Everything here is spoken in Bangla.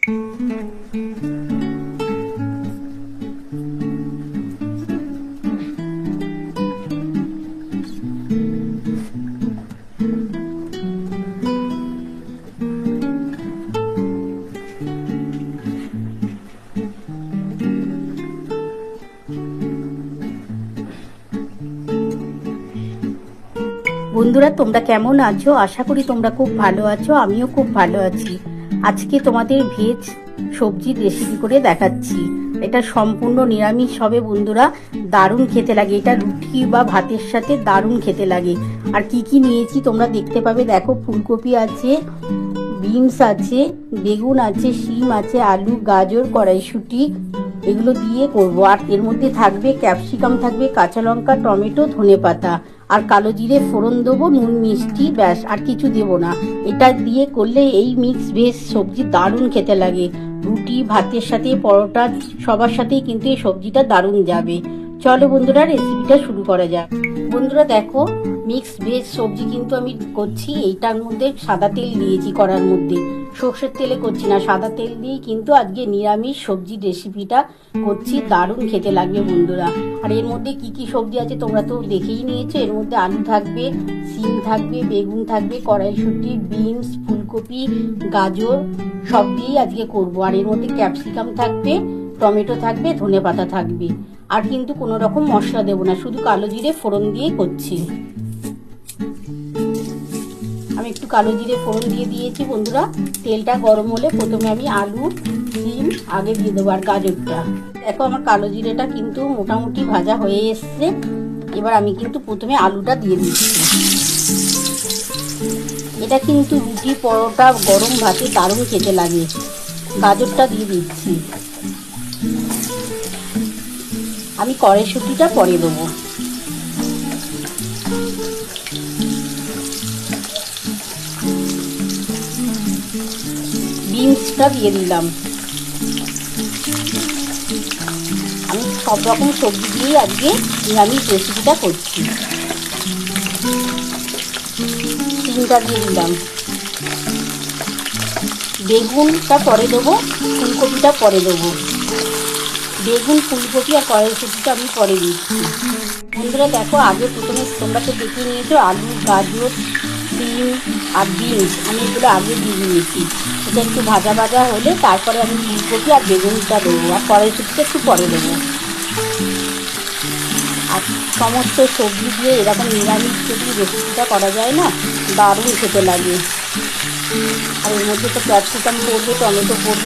বন্ধুরা, তোমরা কেমন আছো? আশা করি তোমরা খুব ভালো আছো। আমিও খুব ভালো আছি। আজকে তোমাদের ভেজ সবজির রেসিপি করে দেখাচ্ছি। এটা সম্পূর্ণ নিরামিষ হবে বন্ধুরা, দারুণ খেতে লাগে। এটা রুটি বা ভাতের সাথে দারুণ খেতে লাগে। আর কি কি নিয়েছি তোমরা দেখতে পাবে। দেখো, ফুলকপি আছে, বিনস আছে, বেগুন আছে, শিম আছে, আলু, গাজর, কড়াইশুঁটি, এগুলো দিয়ে করবো। আর এর মধ্যে থাকবে ক্যাপসিকাম, থাকবে কাঁচা লঙ্কা, টমেটো, ধনেপাতা, আর কালো জিরে ফোড়ন দেবো, নুন মিষ্টি, ব্যাস, আর কিছু দেবো না। এটা দিয়ে করলে এই মিক্স ভেজ সবজি দারুণ খেতে লাগে। রুটি, ভাতের সাথে, পরোটা, সবার সাথেই কিন্তু এই সবজিটা দারুণ যাবে। চলো বন্ধুরা, রেসিপিটা শুরু করা যাক। বন্ধুরা দেখো, মিক্স ভেজ সবজি কিন্তু আমি করছি। এইটার মধ্যে সাদা তেল দিয়েছি, কড়ার মধ্যে সর্ষের তেলে করছি না, সাদা তেল দিয়েই কিন্তু আজকে নিরামিষ সবজির রেসিপিটা করছি। দারুণ খেতে লাগবে বন্ধুরা। আর এর মধ্যে কি কি সবজি আছে তোমরা তো দেখেই নিয়েছো। এর মধ্যে আলু থাকবে, সিম থাকবে, বেগুন থাকবে, কড়াইশুঁটি, বিনস, ফুলকপি, গাজর, সব দিয়েই আজকে করবো। আর এর মধ্যে ক্যাপসিকাম থাকবে, টমেটো থাকবে, ধনেপাতা থাকবে। আর কিন্তু কোনো রকম মশলা দেবো না, শুধু কালো জিরে ফোড়ন দিয়ে করছি। আমি একটু কালো জিরে ফোড়ন দিয়ে দিয়েছি বন্ধুরা। তেলটা গরম হলে প্রথমে আমি আলু, সিম আগে দিয়ে দেবো, আর গাজরটা। দেখো, আমার কালো জিরেটা কিন্তু মোটামুটি ভাজা হয়ে এসছে। এবার আমি কিন্তু প্রথমে আলুটা দিয়ে দিচ্ছি। এটা কিন্তু রুটি, পরোটা, গরম ভাতে দারুণ খেতে লাগে। গাজরটা দিয়ে দিচ্ছি। আমি কড়াইশুঁটিটা পরে দেবো। বিনসটা দিয়ে দিলাম। আমি সব রকম সবজি দিয়েই আজকে নিরামিষ রেসিপিটা করছি। সিমটা দিয়ে দিলাম। বেগুনটা পরে দেবো, ফুলকপিটা পরে দেবো। বেগুন, ফুলকপি আর কড়াইশুঁটিটা আমি পরে দিচ্ছি। বন্ধুরা দেখো, আগে প্রথমে তোমরা তো দেখে নিয়েছো আলু, গাজর, সিম আর বিনস, আমি এগুলো আগে দিয়ে দিয়েছি। এটা একটু ভাজা ভাজা হলে তারপরে আমি ফুলকপি আর বেগুনটা দেবো, আর কড়াইশুঁটিটা একটু পরে দেবো। আর সমস্ত সবজি দিয়ে এরকম নিরামিষ যদি রেসিপিটা করা যায় না, দারুণ খেতে লাগে। আর এর মধ্যে তো ক্যাপসিকাম পড়বে, টমেটো পড়বে।